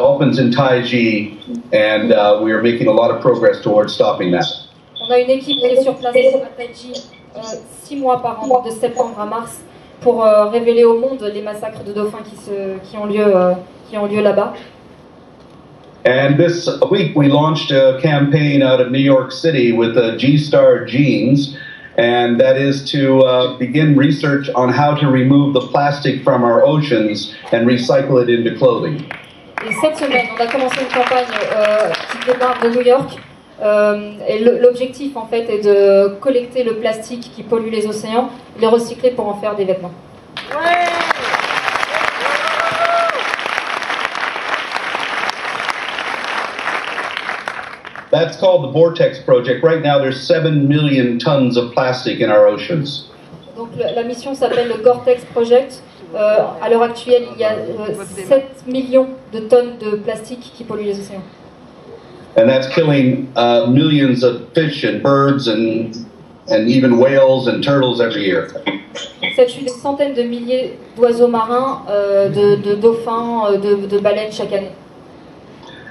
dolphins in Taiji, and we are making a lot of progress towards stopping that. On a une équipe qui est sur place à Taiji 6 mois par an, de septembre à mars, pour révéler au monde les massacres de dauphins qui ont lieu là-bas. And this week we launched a campaign out of New York City with G-Star Jeans, and that is to begin research on how to remove the plastic from our oceans and recycle it into clothing. Et cette semaine, on a commencé une campagne qui démarre de New York. Et l'objectif en fait est de collecter le plastique qui pollue les océans, le recycler pour en faire des vêtements. Ouais. That's called the Vortex Project. Right now there's 7 million tons of plastic in our oceans. Donc la mission s'appelle le Vortex Project. À l'heure actuelle, il y a 7 millions de tonnes de plastique qui polluent les océans. And that's killing millions of fish and birds and even whales and turtles every year. Ça tue des centaines de milliers d'oiseaux marins, de dauphins, de baleines chaque année.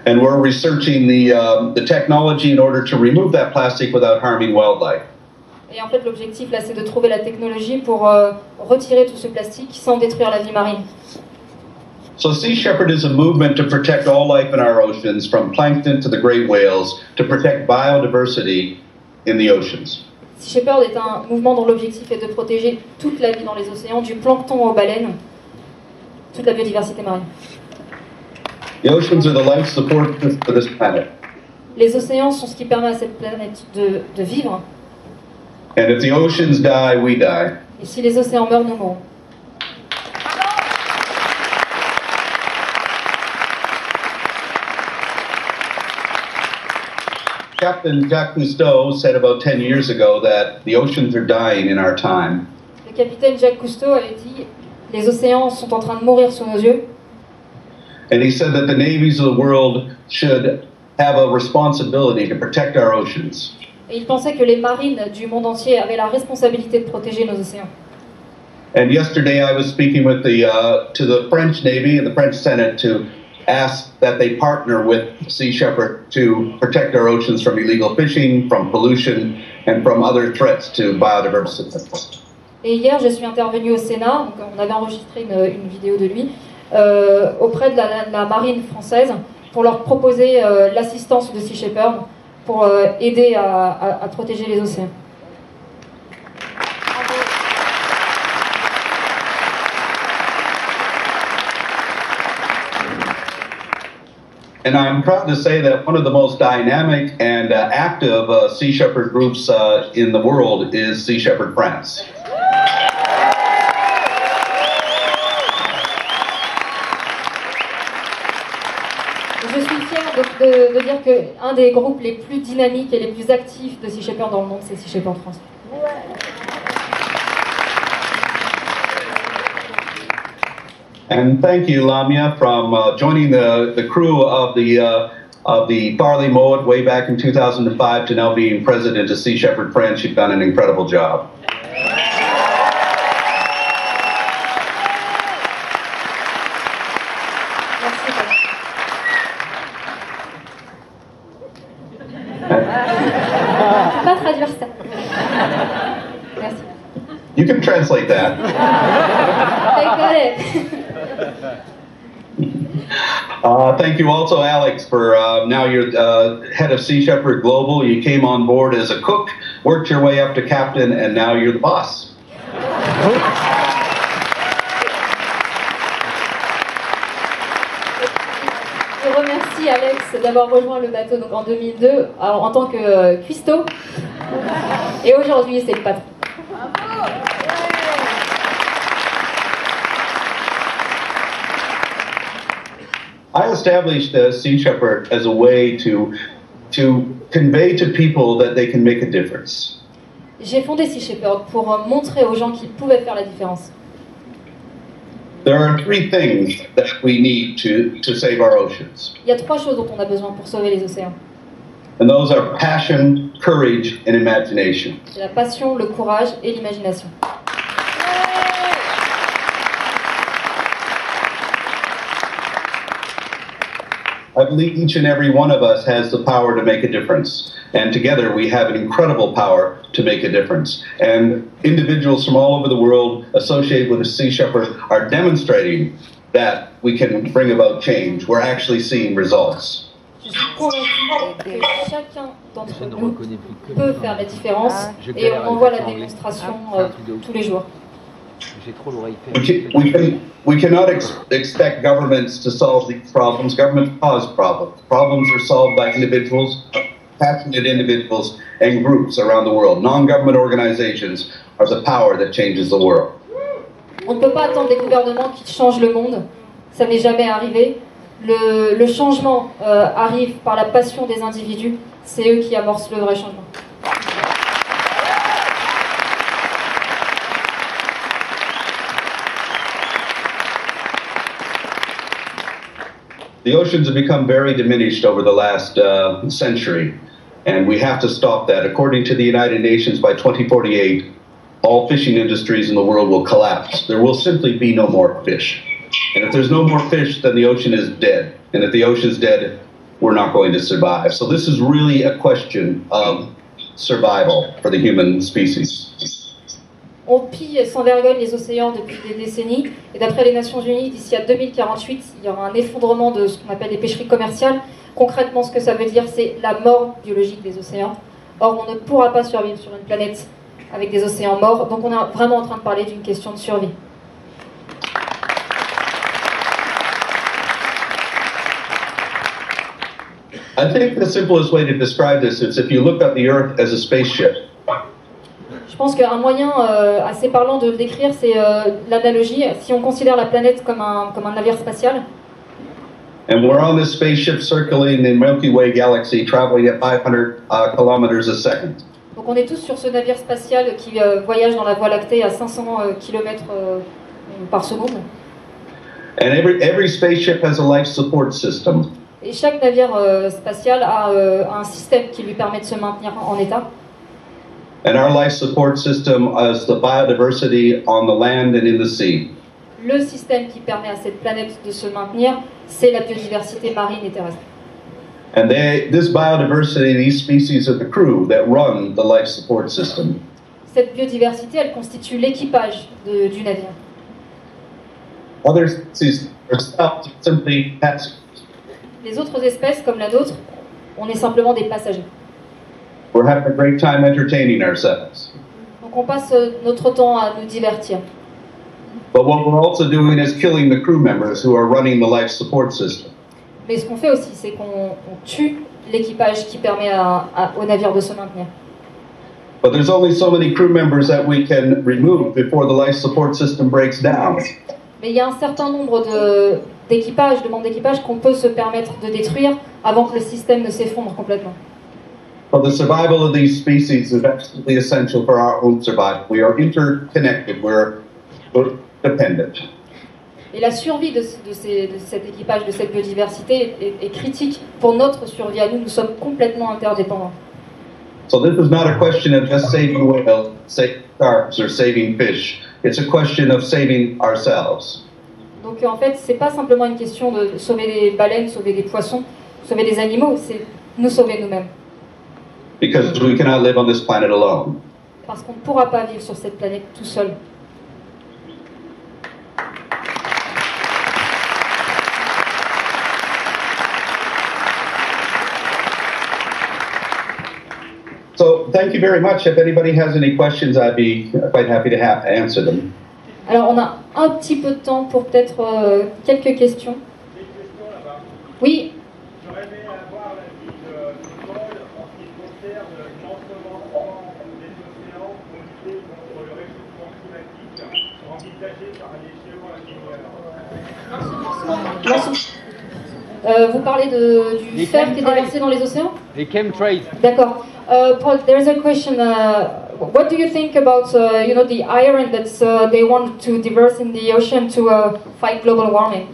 And we're researching the technology in order to remove that plastic without harming wildlife. Et en fait, l'objectif là, c'est de trouver la technologie pour retirer tout ce plastique sans détruire la vie marine. So Sea Shepherd is a movement to protect all life in our oceans, from plankton to the great whales, to protect biodiversity in the oceans. Sea Shepherd est un mouvement dont l'objectif est de protéger toute la vie dans les océans, du plancton aux baleines, toute la biodiversité marine. The oceans are the life support for this planet. Les océans sont ce qui permet à cette planète de vivre. And if the oceans die, we die. Et si les océans meurent, nous mourrons. Captain Jacques Cousteau said about 10 years ago that the oceans are dying in our time. Le capitaine Jacques Cousteau avait dit les océans sont en train de mourir sous nos yeux. And he said that the navies of the world should have a responsibility to protect our oceans. Et il pensait que les marines du monde entier avaient la responsabilité de protéger nos océans. And yesterday I was speaking with to the French Navy and the French Senate to ask that they partner with Sea Shepherd to protect our oceans from illegal fishing, from pollution, and from other threats to biodiversity. Et hier, je suis intervenue au Sénat, donc on avait enregistré une vidéo de lui, auprès de la marine française pour leur proposer l'assistance de Sea Shepherd pour aider à protéger les océans. And I'm proud to say that one of the most dynamic and active Sea Shepherd groups in the world is Sea Shepherd France. Je suis fière de dire qu'un des groupes les plus dynamiques et les plus actifs de Sea Shepherd dans le monde, c'est Sea Shepherd France. And thank you, Lamia, from joining the crew of the Farley Mowat way back in 2005 to now being president of Sea Shepherd France. You've done an incredible job. You can translate that. I got it. Thank you also, Alex, for now you're head of Sea Shepherd Global. You came on board as a cook, worked your way up to captain, and now you're the boss. Je remercie Alex d'avoir rejoint le bateau donc en 2002 en tant que cuistot. Et aujourd'hui, c'est le patron. I established Sea Shepherd as a way to convey to people that they can make a difference. J'ai fondé Sea Shepherd pour montrer aux gens qu'ils pouvaient faire la différence. There are three things that we need to save our oceans. Il y a 3 choses dont on a besoin pour sauver les océans. And those are passion, courage, and imagination. C'est la passion, le courage et l'imagination. I believe each and every one of us has the power to make a difference. And together we have an incredible power to make a difference. And individuals from all over the world associated with the Sea Shepherd are demonstrating that we can bring about change. We're actually seeing results. Je suis convaincue que chacun d'entre nous peut faire la différence et on en voit la démonstration tous les jours. We cannot expect governments to solve these problems. Governments cause problems. Problems are solved by individuals, passionate individuals, and groups around the world. Non-government organizations are the power that changes the world. On ne peut pas attendre des gouvernements qui changent le monde. Ça n'est jamais arrivé. Le changement arrive par la passion des individus. C'est eux qui amorcent le vrai changement. The oceans have become very diminished over the last century, and we have to stop that. According to the United Nations, by 2048, all fishing industries in the world will collapse. There will simply be no more fish. And if there's no more fish, then the ocean is dead. And if the ocean is dead, we're not going to survive. So this is really a question of survival for the human species. On pille sans vergogne les océans depuis des décennies. Et d'après les Nations Unies, d'ici à 2048, il y aura un effondrement de ce qu'on appelle les pêcheries commerciales. Concrètement, ce que ça veut dire, c'est la mort biologique des océans. Or, on ne pourra pas survivre sur une planète avec des océans morts. Donc on est vraiment en train de parler d'une question de survie. I think the simplest way to describe this is if you look at the Earth as a spaceship. Je pense qu'un moyen assez parlant de le décrire, c'est l'analogie. Si on considère la planète comme un navire spatial, and we're on this spaceship circling the Milky Way galaxy, traveling at 500 kilometers a second. Donc on est tous sur ce navire spatial qui voyage dans la Voie lactée à 500 km par seconde. And every spaceship has a life support system. Et chaque navire spatial a un système qui lui permet de se maintenir en état. And our life support system is the biodiversity on the land and in the sea. Le système qui permet à cette planète de se maintenir, c'est la biodiversité marine et terrestre. And this biodiversity, these species are the crew that run the life support system. Cette biodiversité, elle constitue l'équipage du navire. Other species are simply passengers. Les autres espèces, comme la nôtre, on est simplement des passagers. We're having a great time entertaining ourselves. Donc on passe notre temps à nous divertir. But what we're also doing is killing the crew members who are running the life support system. Mais ce qu'on fait aussi, c'est qu'on tue l'équipage qui permet au navire de se maintenir. But there's only so many crew members that we can remove before the life support system breaks down. Mais il y a un certain nombre de membres d'équipage qu'on peut se permettre de détruire avant que le système ne s'effondre complètement. But the survival of these species is absolutely essential for our own survival. We are interconnected. We're dependent. Et la survie de cet équipage, de cette biodiversité est critique pour notre survie à nous. Nous sommes complètement interdépendants. So this is not a question of just saving whales, saving sharks, or saving fish. It's a question of saving ourselves. Donc en fait, c'est pas simplement une question de sauver des baleines, sauver des poissons, sauver des animaux, c'est nous sauver nous-mêmes. Because we cannot live on this planet alone. Parce qu'on ne pourra pas vivre sur cette planète tout seul. So thank you very much. If anybody has any questions, I'd be quite happy to answer them. Alors on a un petit peu de temps pour peut-être quelques questions. Oui. J'aurais aimé avoir l'avis de Paul en ce qui concerne l'ensemencement des océans pour lutter contre le réchauffement climatique envisagé par les géo-ingénieurs. Vous parlez du fer qui est déversé dans les océans? Les chemtrails. D'accord. Paul, there's a question. What do you think about the iron that they want to diverse in the ocean to fight global warming?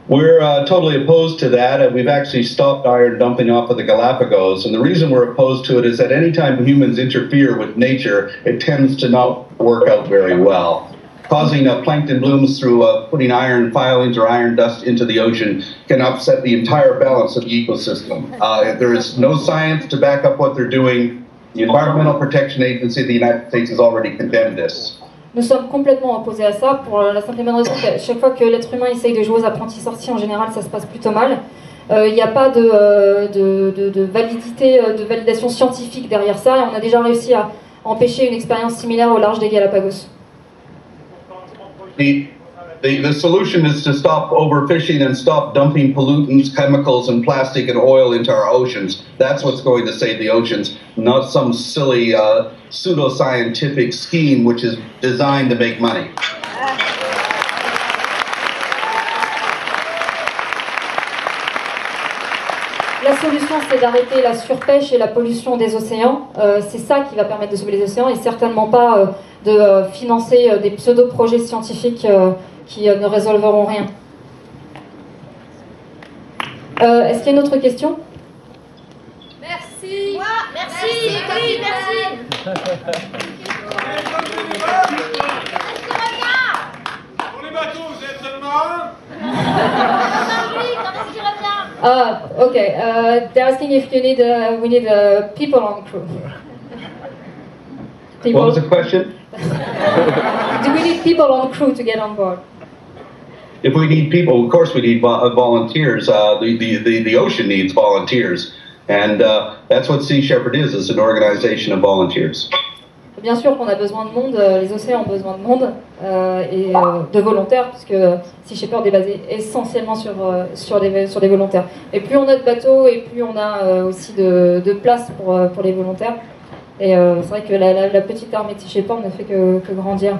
We're totally opposed to that, and we've actually stopped iron dumping off of the Galapagos. And the reason we're opposed to it is that anytime humans interfere with nature, it tends to not work out very well. Causing plankton blooms through putting iron filings or iron dust into the ocean can upset the entire balance of the ecosystem. There is no science to back up what they're doing. The Environmental Protection Agency of the United States has already condemned this. Nous sommes complètement opposés à ça pour la simple et bonne raison que chaque fois que l'être humain essaye de jouer aux apprentis sorciers, en général ça se passe plutôt mal. Il n'y a pas de validation scientifique derrière ça, et on a déjà réussi à empêcher une expérience similaire au large des Galapagos. The solution is to stop overfishing and stop dumping pollutants, chemicals, and plastic and oil into our oceans. That's what's going to save the oceans, not some silly pseudo-scientific scheme which is designed to make money. La solution, c'est d'arrêter la surpêche et la pollution des océans. C'est ça qui va permettre de sauver les océans, et certainement pas de financer des pseudo-projets scientifiques qui ne résolveront rien. Est-ce qu'il y a une autre question? Merci. Merci. Oui, merci. Pour les bateaux, vous êtes seulement Okay. They're asking if you need, we need people on crew. People. What was the question? Do we need people on crew to get on board? If we need people, of course we need volunteers. The ocean needs volunteers. And that's what Sea Shepherd is. It's an organization of volunteers. Bien sûr qu'on a besoin de monde, les océans ont besoin de monde et de volontaires, puisque Sea Shepherd est basé essentiellement sur des volontaires. Et plus on a de bateaux, et plus on a aussi de place pour les volontaires. Et c'est vrai que la petite armée de Sea Shepherd ne fait que grandir.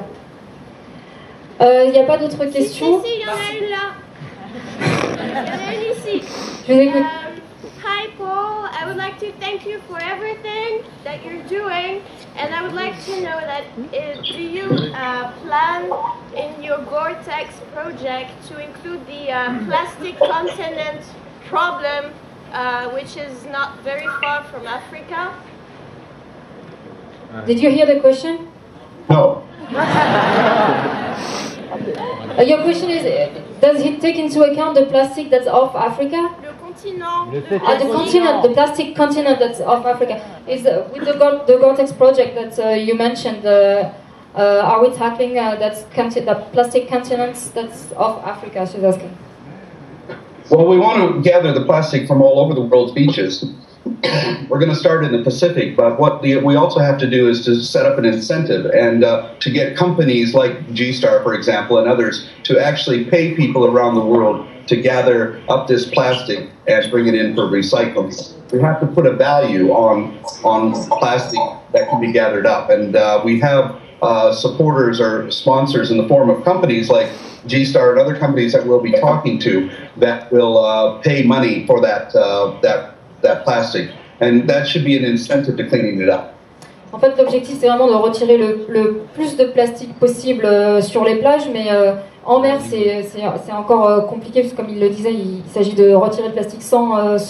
Il n'y a pas d'autres questions? Si, il y en a une là. Il y en a une ici. Je vous écoute. Hi Paul, I would like to thank you for everything that you're doing, and I would like to know that do you plan in your Gore-Tex project to include the plastic continent problem, which is not very far from Africa? Did you hear the question? No. Your question is, does it take into account the plastic that's off Africa? The plastic continent that's off Africa. Is with the Gore-Tex project that you mentioned, are we tackling the plastic continents that's off Africa? She's asking. Well, we want to gather the plastic from all over the world's beaches. We're going to start in the Pacific, but what we also have to do is to set up an incentive and to get companies like G-Star, for example, and others to actually pay people around the world to gather up this plastic and bring it in for recycling. We have to put a value on plastic that can be gathered up, and we have supporters or sponsors in the form of companies like G-Star and other companies that we'll be talking to that will pay money for that plastic, and that should be an incentive to cleaning it up. En fait, l'objectif, c'est vraiment de retirer le plus de plastique possible sur les plages, mais en mer, c'est encore compliqué, parce que comme il le disait, il s'agit de retirer le plastique sans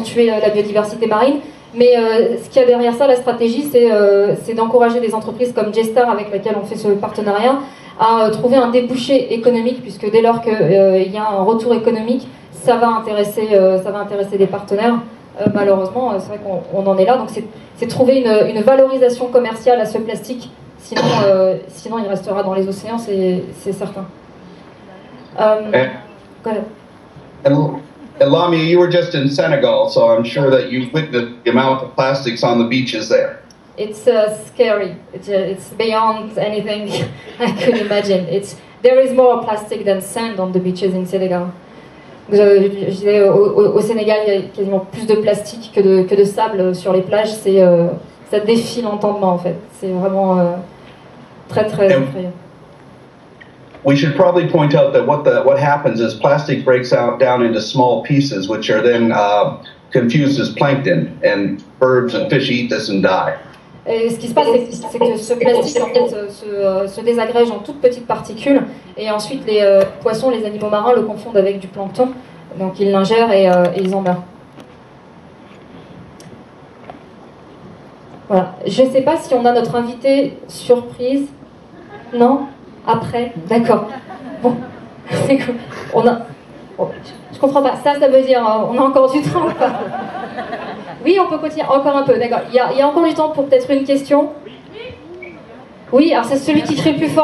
tuer la biodiversité marine. Mais ce qu'il y a derrière ça, la stratégie, c'est d'encourager des entreprises comme G-Star, avec laquelle on fait ce partenariat, à trouver un débouché économique, puisque dès lors qu'il y a un retour économique, ça va intéresser des partenaires. Malheureusement, c'est vrai qu'on en est là. Donc c'est trouver une valorisation commerciale à ce plastique. Sinon il restera dans les océans, c'est certain. Go ahead. And Lamia, you were just in Senegal, so I'm sure that you witnessed the amount of plastics on the beaches there. It's scary. It's beyond anything I could imagine. There is more plastic than sand on the beaches in Senegal. Je disais, au Sénégal, il y a quasiment plus de plastique que de sable sur les plages. Ça défie l'entendement, en fait. C'est vraiment très effrayant. We should probably point out that what happens is plastic breaks down into small pieces, which are then confused as plankton, and birds and fish eat this and die. Et ce qui se passe, c'est que ce plastique en fait se désagrège en toutes petites particules, et ensuite les poissons, les animaux marins le confondent avec du plancton, donc ils l'ingèrent et ils en meurent. Voilà. Je ne sais pas si on a notre invité surprise. Non? Après? D'accord. Bon, c'est cool. Bon, je comprends pas. Ça veut dire on a encore du temps ou pas? Oui, on peut continuer encore un peu, d'accord. Il y a encore du temps pour peut-être une question? Oui, alors c'est celui qui crie le plus fort.